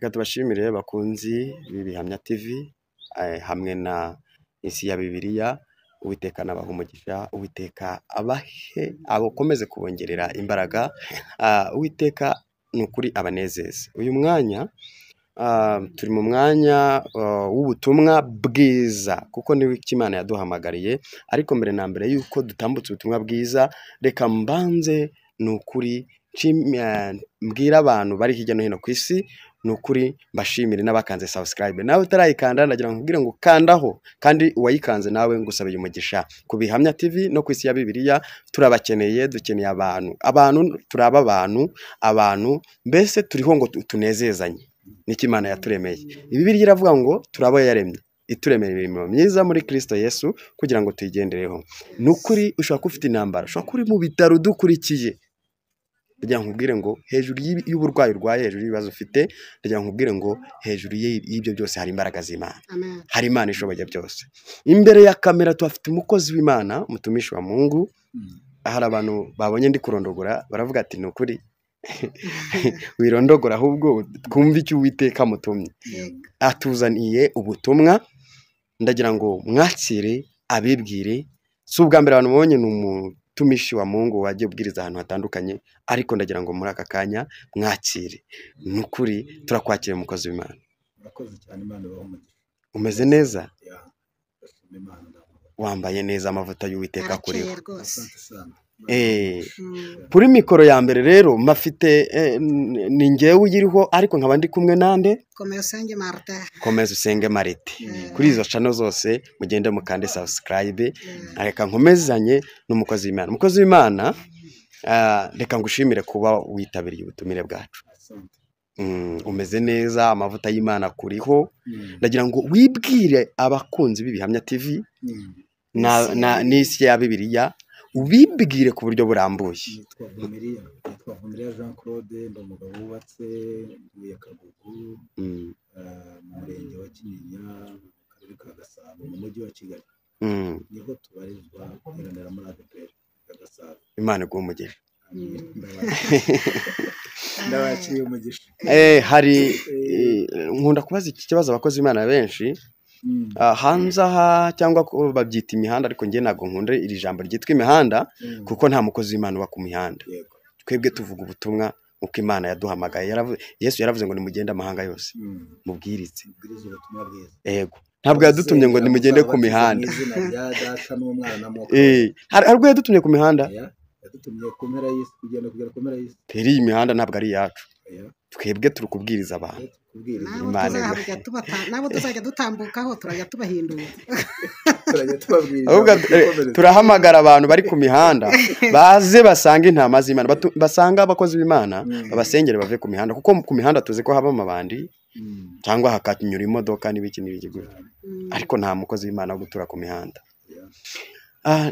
Reka tubashimire bakunzi b'ibihamya TV hamwe na isi ya Bibiliya. Uwiteka nabaha umugisha, Uwiteka abahe abakomeze kubongerera imbaraga, Uwiteka nukuri abanezeze. Uyu mwanya turi mu mwanya w'ubutumwa bwiza kuko niwe Imana yaduhamagariye, ariko mbere na mbere yuko dutambutse ubutumwa bwiza, reka mbanze nukuri mbwira abantu bari hirya no hino ku isi, nukuri mbashimire n'abakanze subscribe. Nawe utarayikanda ndagira ngo nkubwire ngo kandaho, kandi uwayikanze nawe ngusabye umugisha. Ku Bihamya TV no ku isi ya Bibiliya turabakeneye, dukeneye abantu turaba abantu mbese turiho ngo tunezezanye n'iki Imana yaturemeye. Bibiliya iravuga ngo turabo yaremye, ituremeye imirimo myiza muri Kristo Yesu kugira ngo tuyigendereho. Nukuri ushobora kufite intambara, ushobora kuri mu bitaro dukurikiye, ndagira ngo nkubwire ngo hejuru y'uburwayi urwaye, hejuru y'ibibazo ufite, ndagira ngo nkubwire ngo hejuru y'ibyo byose hari imbaraga z'Imana. Hari Imana ishoboye byose. Imbere ya kamera tuhafite umukozi w'Imana, umutumishi wa Mungu. Hari abantu babonye ndi kurondogora baravuga ati nukuri wirondogora, ahubwo twumve icyo Uwiteka mutumye. Atuzaniye ubutumwa, ndagira ngo mwakire abibwire. Si ubwa mbere abantu mubonye, ni umutumishi wa Mungu wagiye ubwiriza ahantu hatandukanye, ariko ndagira ngo muri aka kanya mwakire. Nukuri turakwakira umukozi w'Imana. Murakoze cyane, Imana ibahe. Umeze neza? Imana wambaye neza, amavuta y'Uwiteka kuriho. Asante. Kuri mikoro ya mbere rero mafite ni njyewe uyiriho, ariko nkaba ndi kumwe nande Komeza Usenge Marite. Kuri izo channel zose mugende mukande subscribe. Reka nkomezanye n'umukozi w'Imana. Umukozi w'Imana, reka ngushimire kuba witabiriye ubutumire bwacu. Umeze neza, amavuta y'Imana kuriho. Ndagira ngo wibwire abakunzi b'Ibihamya TV na n'isi ya Bibiliya, ubibwire ku buryo burambuye. Nitwa Vumiriya Jean Claude, ndi umugabo wubatse, ntuye Kagugu, mu murenge wa Kinyinya, mu karere ka Gasabo, mu mujyi wa Kigali. Niho tubarizwa iranira muri ADPR ya Gasabo. Imana iguhe umugisha. Ndabakiriye umugisha. Hari nkunda kubaza iki kibazo abakozi b'Imana benshi, hanze aha cyangwa babyita imihanda, ariko njye ntabwo nkunda iri jambo ryitwa imihanda kuko nta mukozi w'Imana uba ku mihanda. Twebwe tuvuga ubutumwa uko Imana yaduhamagaye. Yesu yaravuze ngo nimugende amahanga yose mubwirize. Yego, ntabwo yadutumye ngo nimugende ku mihanda. Hari ubwo yadutumye ku mihanda, yadutumye ku mpera y'isi, kugenda kugera ku mpera y'isi. Iyi mihanda ntabwo ari iyacu. Twebwe turi kubwiriza abantu. Nabo tuzajya dutambukaho turajya tubahindura. Turahamagara abantu bari ku mihanda baze basanga intama z'Imana, basanga abakozi b'Imana, babasengere bave ku mihanda, kuko ku mihanda tuzi ko haba amabandi cyangwa hakanyura imodoka n'ibiki n'ibiki, ariko nta mukozi w'Imana wo gutura ku mihanda.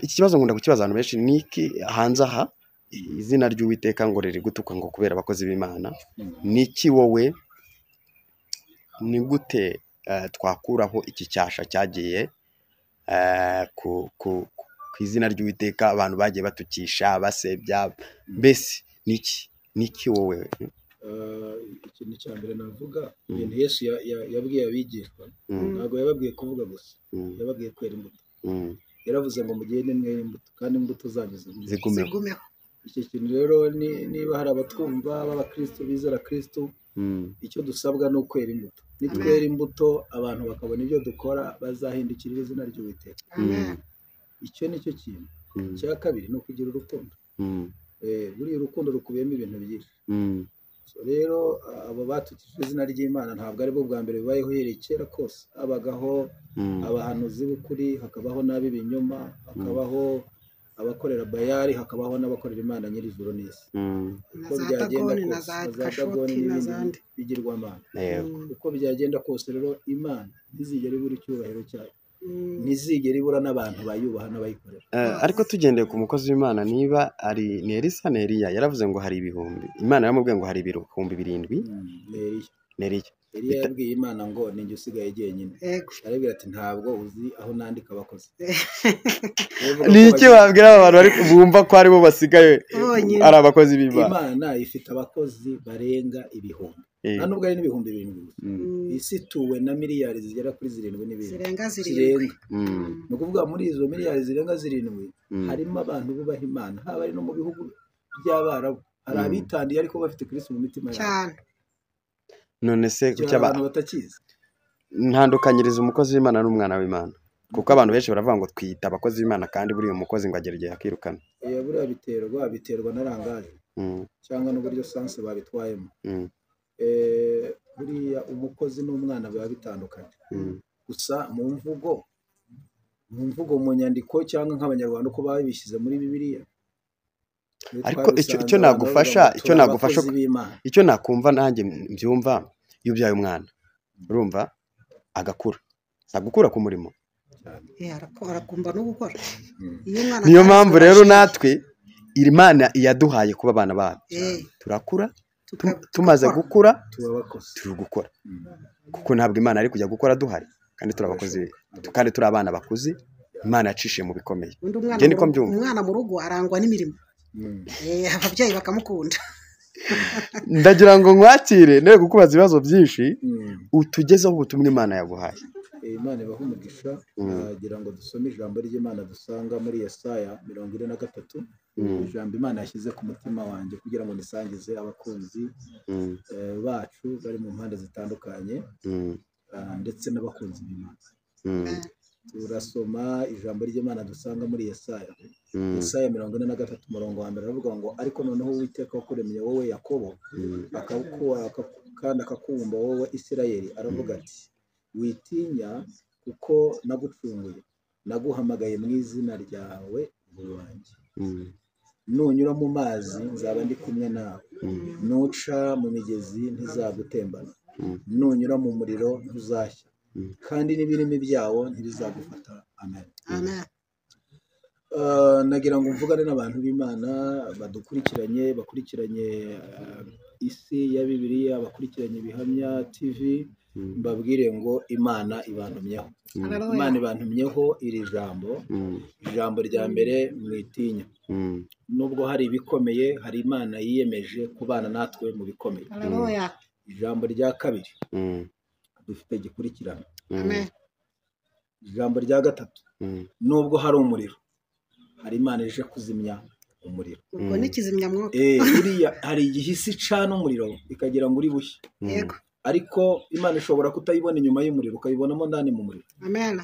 Iki kibazo nkunda kukibaza abantu benshi, niki hanze aha izina ry'Uwiteka ngo riri gutuka ngo kubera abakozi b'Imana. Niki wowe, ni gute twakuraho iki cyasha cyagiye ku izina ry'Uwiteka, abantu bagiye batukisha basebya, mbese niki wowe? Ikintu cya mbere navuga, ibintu Yesu yabwiye abigishwa, ntabwo yababwiye kuvuga gusa, yababwiye kwera imbuto. Yaravuze ngo mugende mwere imbuto, kandi imbuto zanyu zigumeho. Iki kintu rero, niba hari abatwumva b'abakristo bizera Kristo, icyo dusabwa ni ukwera imbuto. Nitwera imbuto, abantu bakabona ibyo dukora, bazahindukirira izina ry'Uwiteka. Icyo ni cyo kintu. Icya kabiri ni ukugira urukundo. Buriya urukundo rukubiyemo ibintu byinshi. Rero abo batukije izina ry'Imana ntabwo ari bo bwa mbere bibayeho, uhereye kera kose habagaho abahanuzi b'ukuri, hakabaho n'ab'ibinyoma, hakabaho abakorera Bayali, hakabaho n'abakorera Imana nyir'ijuru n'isi. Uko byagenda kose, za Dagoni n'ibindi bigirwamana. Uko byagenda kose rero, Imana ntizigera ibura icyubahiro cyayo, ntizigera ibura n'abantu bayubaha n'abayikorera. Ariko tugendeye ku mukozi w'Imana, niba ari ni Elisa na Eliya, yaravuze ngo hari ibihumbi, Imana yaramubwiye ngo hari ibihumbi 7. Eliya yabwiye Imana ngo ni njye usigaye jyenyine. Arabwira ati ntabwo uzi aho nandika abakozi. Ni iki wabwira abantu bari kubumva ko aribo basigaye ari abakozi b'Imana? Imana ifite abakozi barenga ibihumbi. nta nubwo ari n'ibihumbi 7 isi ituwe na miliyari zigera kuri 7 n'ibindi zirenga ni ukuvuga muri izo miliyari zirenga 7 harimo abantu bubaha Imana haba ari no mu bihugu by'Abarabu hari abitandiye ariko bafite Kristo mu mitima yabo none se kuki abantu batakizi ntandukanyiriza umukozi w'Imana n'umwana w'Imana kuko abantu benshi baravuga ngo twita abakozi b'Imana kandi buri umukozi ngo agera igihe akirukana buriya biterwa na rangaje cyangwa n'uburyo sanse babitwayemo buriya umukozi n'umwana biba bitandukanye gusa mu mvugo mu nyandiko cyangwa nk'abanyarwanda uko babishyize muri Bibiliya ariko icyo nakumva nanjye mbyumva iyo ubyaye umwana urumva agakura agukura ku murimo arakumva no gukora niyo mpamvu rero natwe Imana iyaduhaye kuba abana bacu turakura tumaze gukura turi gukora kuko ntabwo Imana ari kujya gukora duhari kandi turabakozi kandi turi abana bakuzi Imana yacishiye mu bikomeye niko mbyumva umwana mu rugo arangwa n'imirimo ababyeyi bakamukunda ndagira ngo nkwakire nawe kukubaza ibibazo byinshi utugezeho ubutumwa Imana yaguhaye Imana ibaha umugisha nagira ngo dusome ijambo ry'Imana dusanga muri Yesaya 43 ijambo Imana yashyize ku mutima wanjye kugira ngo nisangize abakunzi bacu bari mu mpande zitandukanye ndetse n'abakunzi b'Imana turasoma ijambo ry'Imana dusanga muri Yesaya 43 umurongo wa mbere aravuga ngo ariko noneho Uwiteka wakuremye wowe Yakobo akakubura kandi akakumva wowe Isirayeli aravuga ati witinya kuko nagucunguye naguhamagaye mu izina ryawe wanjye nunyura mu mazi nzaba ndi kumwe nawe nuca mu migezi ntizagutembana nunyura mu muriro ntuzashya kandi n'ibirimi byawo ntibizagufata amen nagira ngo mvugane n'abantu b'Imana bakurikiranye isi ya Bibiliya bakurikiranye Bihamya TV mbabwire ngo Imana ibantumyeho iri ijambo rya mbere mwitinya nubwo hari ibikomeye hari Imana yiyemeje kubana natwe mu bikomeye ijambo rya kabiri dufite gikurikirana ijambo rya gatatu nubwo hari umuriro hari Imana ije kuzimya umuriro ubwo ni kizimyamwoto buriya hari igihe isi icana umuriro ikagira ngo uri bushye yego ariko Imana ishobora kutayibona inyuma y'umuriro ukayibonamo ndani mu muriro amen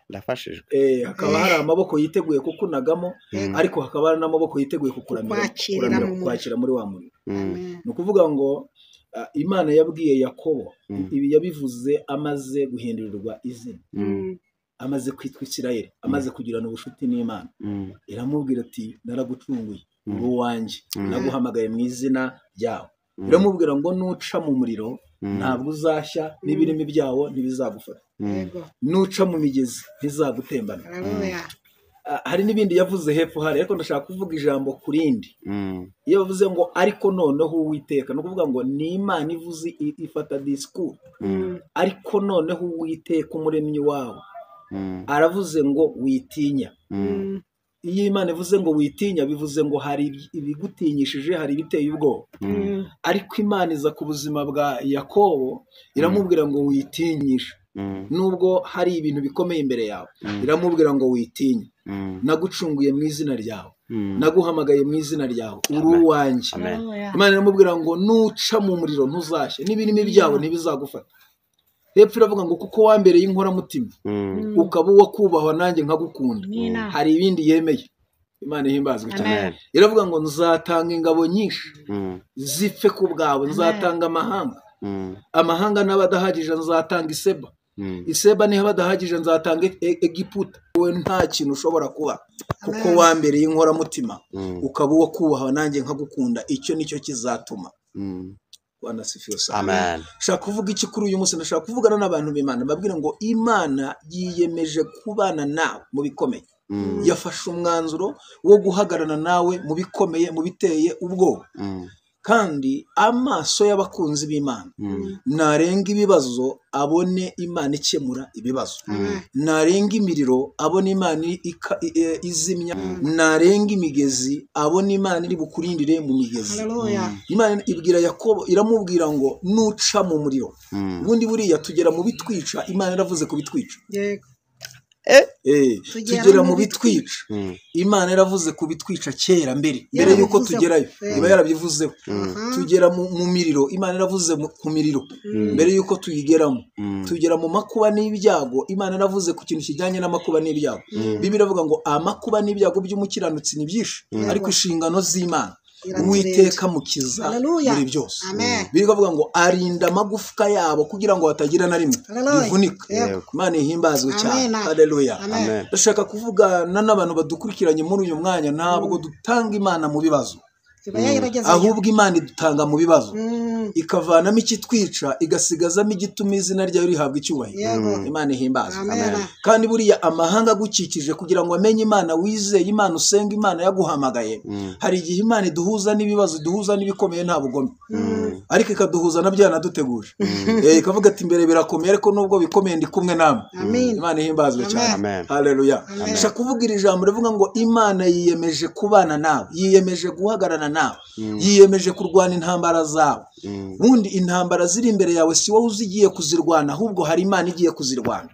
ndafashijwe hakaba hari amaboko yiteguye kukunagamo ariko hakaba hari n'amaboko yiteguye kwakira muri wa muriro ni ukuvuga ngo Imana yabwiye Yakobo ibi yabivuze amaze guhindurirwa izina amaze kwitwa Isirayeli amaze kugirana ubushuti n'Imana iramubwira ati naragucunguye uri uwanjye naguhamagaye mu izina ryawe iramubwira ngo nuca mu muriro ntabwo uzashya n'ibirimi byawo ntibizagufata nuca mu migezi ntizagutembana hari n'ibindi yavuze hepfo hari ariko ndashaka kuvuga ijambo kurindi iyo bavuze ngo ariko noneho Uwiteka no kuvuga ngo ni Imana ivuze ifata discours ariko noneho Uwiteka umuremyi wawe aravuze ngo witinya iyo Imana ivuze ngo witinya bivuze ngo hari ibigutinyishije hari ibiteye ubwoba ariko Imana iza ku buzima bwa Yakobo iramubwira ngo witinyishe nubwo hari ibintu bikomeye imbere yawe iramubwira ngo witinya nagucunguye mu izina ryawe naguhamagaye mu izina ryawe uri uwanjye Imana iramubwira ngo nuca mu muriro ntuzashye n'ibirimi byawe ntibizagufata hepfo iravuga ngo kuko wambereye inkoramutima ukaba uwo kubahwa nanjye nkagukunda hari ibindi yemeye Imana ihimbazwe cyane iravuga ngo nzatanga ingabo nyinshi zipfe ku bwawe nzatanga amahanga n'abadahagije nzatanga Iseba niho badahagije nzatanga Egiputa wowe nta kintu ushobora kuba kuko wambereye inkoramutima ukaba uwo kubahwa nanjye nkagukunda icyo nicyo kizatuma Bwana sifiwe sana. Amen. Shaka kuvuga iki kuri uyu munsi ndashaka kuvugana n'abantu b'Imana babwire ngo Imana yiyemeje kubana nawe mu bikomeye. Yafashe umwanzuro wo guhagarana nawe mu bikomeye mu biteye ubwoba. kandi amaso y'abakunzi b'Imana narenga ibibazo abone Imana ikemura ibibazo, narenga imiriro abone Imana izimya, narenga imigezi abone Imana iri bukurindire mu migezi. Imana ibwira Yakobo, iramubwira ngo nuca mu muriro, ubundi buriya tugera mu bitwica. Imana yaravuze ku bitwica, tugera mu bitwica. Imana yaravuze ku bitwica kera mbere yuko tugerayo, iba yarabivuzeho. Tugera mu miriro, Imana yaravuze ku miriro mbere yuko tuyigeramo. Tugera mu makuba n'ibyago, Imana yaravuze ku kintu kijyanye n'amakuba n'ibyago. Bibiliya iravuga ngo amakuba n'ibyago by'umukiranutsi ni byinshi, ariko inshingano z'Imana Uwiteka mukiza muri byose. Biravuga ngo arinda amagufwa yabo kugira ngo hatagira na rimwe rivunika. Imana ihimbazwe cyane. Haleluya. Ndashaka kuvugana n'abantu badukurikiranye muri uyu mwanya, ntabwo dutanga Imana mu bibazo, ahubwo Imana idutanga mu bibazo ikavanamo ikitwica igasigazamo igituma izina ryayo rihabwa icyubahiro. Imana ihimbazwe. Kandi buriya amahanga agukikije kugira ngo amenye Imana, wizeye Imana, usenga Imana yaguhamagaye, hari igihe Imana iduhuza n'ibibazo, iduhuza n'ibikomeye nta bugome, ariko ikaduhuza na byanaduteguje. Ikavuga ati imbere birakomeye ariko nubwo bikomeye ndi kumwe namwe. Imana ihimbazwe cyane. Haleluya. Ndashaka kuvuga iri jambo rivuga ngo Imana yiyemeje kubana nawe, yiyemeje guhagarana nawe, yiyemeje kurwana intambara zawe. Bundi intambara ziri imbere yawe si wowe uzigiye kuzirwana, ahubwo hari Imana igiye kuzirwana.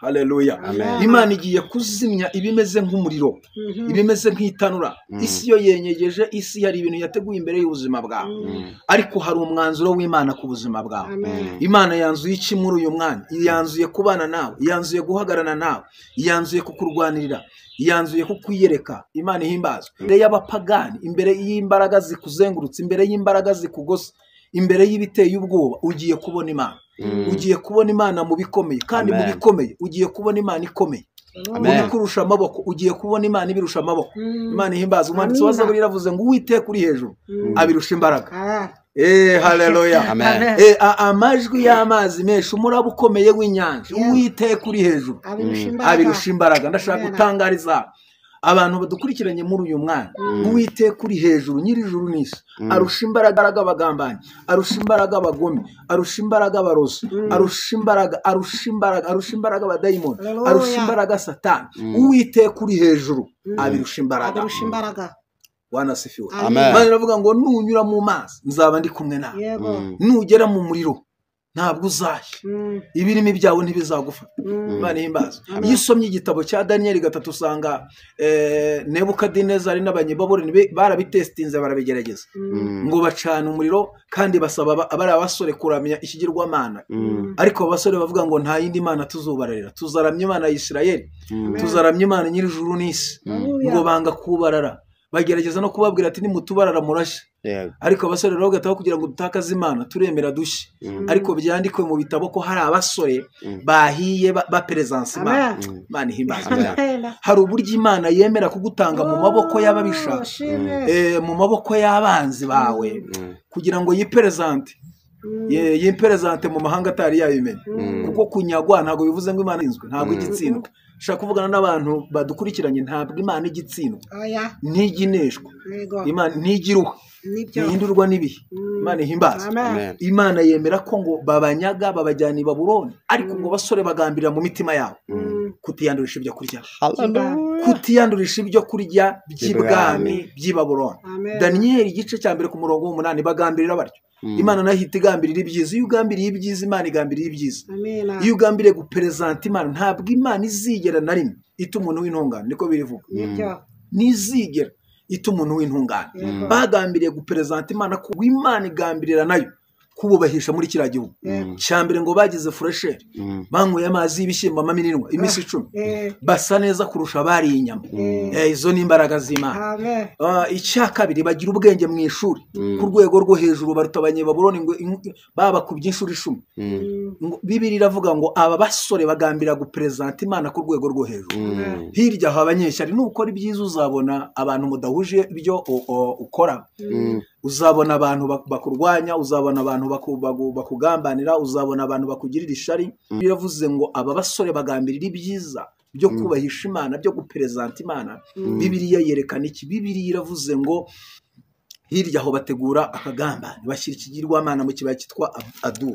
Haleluya. Imana igiye kuzimya ibimeze nk'umuriro, ibimeze nk'itanura. Isi yo yenyegeje, isi hari ibintu yateguye imbere y'ubuzima bwawe, ariko hari umwanzuro w'Imana ku buzima bwawe. Imana yanzuye iki muri uyu mwanya? Yanzuye kubana nawe, yanzuye guhagarana nawe, yanzuye kukurwanirira, yanzuye kukwiyereka. Imana ihimbazwe. Imbere y'abapagani, imbere y'imbaraga zikuzengurutse, imbere y'imbaraga zikugose, imbere y'ibiteye ubwoba, ugiye kubona Imana. Ugiye kubona Imana mu bikomeye, kandi mu bikomeye ugiye kubona Imana ikomeye. Mu bikurusha amaboko ugiye kubona Imana ibirusha amaboko. Imana ihimbazwe. Umwanditsi wa Zaburi yaravuze ngo Uwiteka uri hejuru abirusha imbaraga. Haleluya. Amajwi y'amazi menshi, umuraba ukomeye w'inyanja, Uwiteka uri hejuru abirusha imbaraga. Ndashaka gutangariza abantu badukurikiranye muri uyu mwanya, Uwiteka uri hejuru nyir'ijuru n'isi arusha imbaraga abagambanyi, arusha imbaraga abagome, arusha imbaraga abarozi, arusha imbaraga abadayimoni, arusha imbaraga Satani. Uwiteka uri hejuru abirusha imbaraga. Wanasifiwe. Imana iravuga ngo nunyura mu mazi nzaba ndi kumwe nawe, nugera mu muriro ntabwo uzashya, ibirimi byawe ntibizagufata. Imana ihimbaza. Iyo usomye igitabo cya Daniyeli 3 usanga Nebukadinezari n'abanyababuloni barabitestinze, barabigerageza ngo bacana umuriro, kandi basaba abari abasore kuramya ikigirwamana. Ariko abasore bavuga ngo nta yindi Mana tuzubararira, tuzaramya Imana ya Isirayeli, tuzaramya Imana nyir'ijuru n'isi. Ngo banga kubarara, bagerageza no kubabwira ati nimutubarara murashye. Ariko abasore rero gataho kugira ngo dutakaze Imana turemera dushye. Ariko byandikwe mu bitabo ko hari abasore bahiye bapresence Imana. Imana ihimbaza. Hari uburyo Imana yemera kugutanga mu maboko y'ababisha, mu maboko y'abanzi bawe, kugira ngo yipresente mu mahanga atari yabimenye. Kuko kunyagwa ntabwo bivuze ngo Imana inzwe, ntabwo igitsindwa. Shaka kuvugana n'abantu badukurikiranye, ntabwo Imana igitsindwa, ntigineshwa, Imana ntigiruha, ntihindurwa n'ibihe. Imana ihimbaza. Imana yemera ko ngo babanyaga babajyana i Babuloni, ariko ngo basore bagambirira mu mitima yabo kutiyandurisha ibyo kurya, kutiyandurisha ibyo kurya by'ibwami by'i Babuloni. Daniyeli igice cya 1 ku murongo w'8 bagambirira batyo. Imana nayo ihita igambirira ibyiza. Iyo ugambiriye ibyiza, Imana igambirira ibyiza. Iyo ugambiriye gupresenta Imana, ntabwo Imana izigera na rimwe ita umuntu w'intungane, niko birivuga. Nizigera ita umuntu w'intungane. Bagambiriye gupresenta Imana, ko Imana igambirira nayo kububahisha muri kiriya gihugu. Cyambere ngo bagize furesheri, banyweye amazi y'ibishyimbo amaminwa iminsi 10, basa neza kurusha bari inyama. Izo ni imbaraga z'Imana. Icya kabiri, bagira ubwenge mu ishuri ku rwego rwo hejuru, baruta abanyababuloni ngo baba ku by'inshuri 10. Bibiliya iravuga ngo aba basore bagambira gupresenta Imana ku rwego rwo hejuru. Hirya aho abanyeshyari, nukora ibyiza uzabona abantu mudahuje ibyo ukora, uzabona abantu bakurwanya, uzabona abantu bakugambanira, uzabona abantu bakugirira ishari. Biravuze ngo aba basore bagambirira ibyiza byo kubahisha Imana, byo gupresenta Imana. Bibiliya yerekana iki? Bibiliya iravuze ngo hirya aho bategura akagamba bashyira ikigirwamana mu kibaya cyitwa Aduru.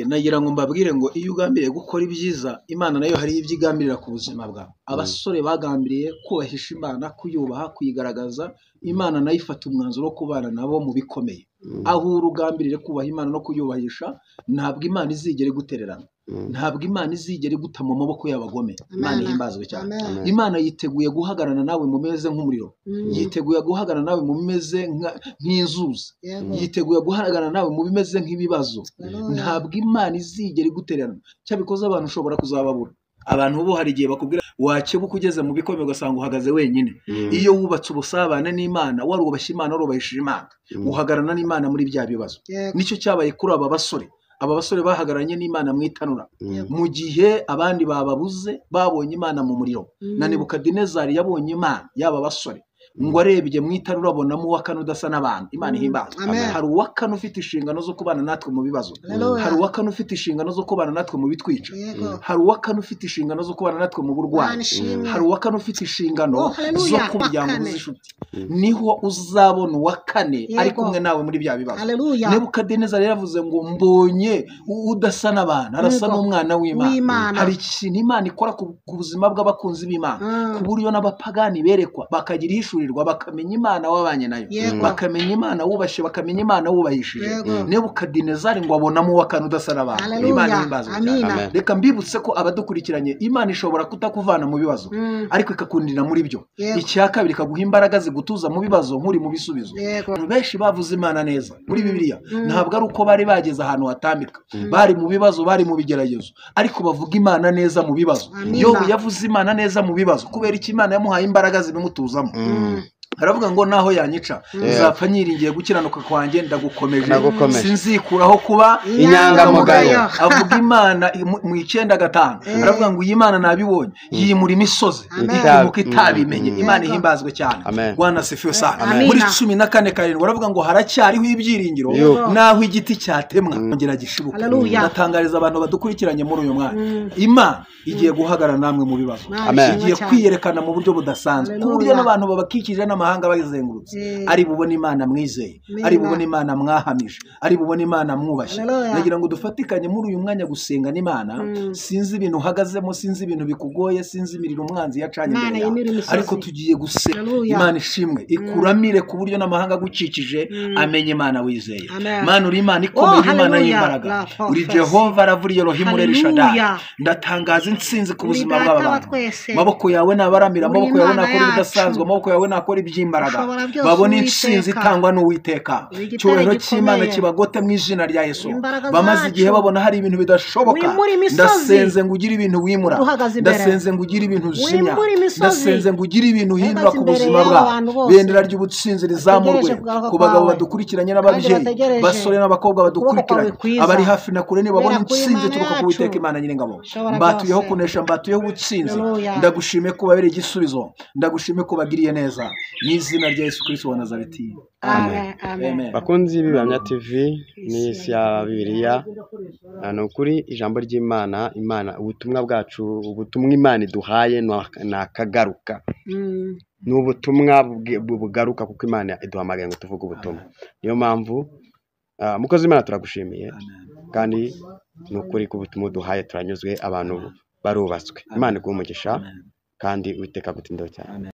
Nagira ngo mbabwire ngo iyo ugambiriye gukora ibyiza, Imana nayo hari ibyo igambirira ku buzima bwawe. Abasore bagambiriye kubahisha Imana, kuyubaha, kuyigaragaza, Imana nayo ifata umwanzuro wo kubana nabo mu bikomeye. Aho urugambirire kubaha Imana no kuyubahisha, ntabwo Imana izigera igutererana, ntabwo Imana izigera iguta mu maboko y'abagome. Imana ihimbazwe cyane. Imana yiteguye guhagarana nawe mu meze nk'umuriro, yiteguye guhagarana nawe mu bimeze nk'inzuzi, yiteguye guhagarana nawe mu bimeze nk'ibibazo. Ntabwo Imana izigera igutererana. Cyabikoze abantu ushobora kuzababura. Abantu bo hari igihe bakubwira wakebuka ugeze mu bikomeye ugasanga uhagaze wenyine. Iyo wubatse ubusabane n'Imana, warubashye Imana, warubahishije Imana, uhagararana n'Imana muri bya bibazo. Nicyo cyabaye kuri aba basore. Aba basore bahagararanye n'Imana mu itanura mu gihe abandi bababuze, babonye Imana mu muriro. Na Nebukadinezari yabonye Imana, yaba basore ngo arebye mu itanura abonamo uwakane udasa n'abantu. Imana ihimbazwe. Hari uwakane ufite inshingano zo kubana natwe mu bibazo, hari uwakane ufite inshingano zo kubana natwe mu bitwica, hari uwakane ufite inshingano zo kubana natwe mu burwayi, hari uwakane ufite inshingano zo kumuryango z'inshuti. Niho uzabona uwakane ari kumwe nawe muri bya bibazo. Nebukadinezari yaravuze ngo mbonye udasa n'abantu, arasa n'umwana w'Imana. Hari ikintu Imana ikora ku buzima bw'abakunzi b'Imana, ku buryo n'abapagani berekwa bakagira ihishuri, bakamenya Imana wabanye nayo, bakamenya Imana wubashye, bakamenya Imana wubahishije. Nebukadinezari ngo abonamo uwakane udasa n'abantu. Imana ihimbazwe cyane. Reka mbibutse ko abadukurikiranye, Imana ishobora kutakuvana mu bibazo ariko ikakundira muri byo. Icya kabiri, ikaguha imbaraga zigutuza mu bibazo nk'uri mu bisubizo. Benshi bavuze Imana neza muri Bibiliya, ntabwo ari uko bari bageze ahantu hatambika, bari mu bibazo, bari mu bigeragezo, ariko bavuga Imana neza mu bibazo. Yobu yavuze Imana neza mu bibazo kubera iki Imana yamuhaye imbaraga zibimutuzamo. Aravuga ngo naho yanyica uzapfa nyiringiye gukiranuka kwanjye ndagukomeje, sinzikuraho kuba inyangamugayo. Avuga Imana mu 9:5 aravuga ngo iyi Mana nabibonye yimura imisozi itimuka itabimenye. Imana ihimbazwe cyane. Bwana sifiwe sana. Muri 14:7 aravuga ngo haracyariho ibyiringiro naho igiti cyatemwa ngera gishibuka. Ndatangariza abantu badukurikiranye muri uyu mwanya, Imana igiye guhagarara namwe mu bibazo, igiye kwiyerekana mu buryo budasanzwe ku buryo n'abantu babakikije n'amahanga bayizengurutse ari bubona Imana mwizeye, ari bubona Imana mwahamije, ari bubona Imana mwubashye. Nagira ngo dufatikanye muri uyu mwanya gusenga n'Imana. Sinzi ibintu uhagazemo, sinzi ibintu bikugoye, sinzi imiriro umwanzi yacanye imbere yawe, ariko tugiye gusenga. Imana ishimwe ikuramire ku buryo n'amahanga agukikije amenye Imana wizeye. Mana uri Imana ikomeye, Imana y'imbaraga, uri Jehova Ravuri Elohim Rishadai. Ndatangaza intsinzi ku buzima bw'abantu. Maboko yawe nabaramira, maboko yawe nakora ibidasanzwe, maboko yawe nakora iby'imbaraga. Babona intsinzi itangwa n'Uwiteka. Cyubahiro cy'Imana kibagote mu izina rya Yesu. Bamaze igihe babona hari ibintu bidashoboka, ndasenze ngo ugire ibintu wimura, ndasenze ngo ugire ibintu uzimya, ndasenze ngo ugire ibintu uhindura ku buzima bwabo. Bendera ry'ubutsinzi rizamurwe ku bagabo badukurikiranye n'ababyeyi, basore n'abakobwa badukurikiranye, abari hafi na kure nibabona intsinzi turuka ku Uwiteka Imana Nyiringabo. Mbatuyeho kunesha, mbatuyeho ubutsinzi. Ndagushimiye ko babereye igisubizo, ndagushimiye ko bagiriye neza mu izina rya Yesu Kristo wa Nazareti. Amen. Bakunzi b'Ibihamya TV n'isi ya Bibiliya, ni ukuri ijambo ry'Imana, Imana ubutumwa bwacu, ubutumwa Imana iduhaye nakagaruka. Ni ubutumwa bugaruka kuko Imana iduhamagaye ngo tuvuge ubutumwa. Niyo mpamvu mukozi Imana turagushimiye, kandi ni ukuri ko ubutumwa duhaye turanyuzwe, abantu barubatswe. Imana iguhe umugisha kandi Uwiteka agutindeho cyane.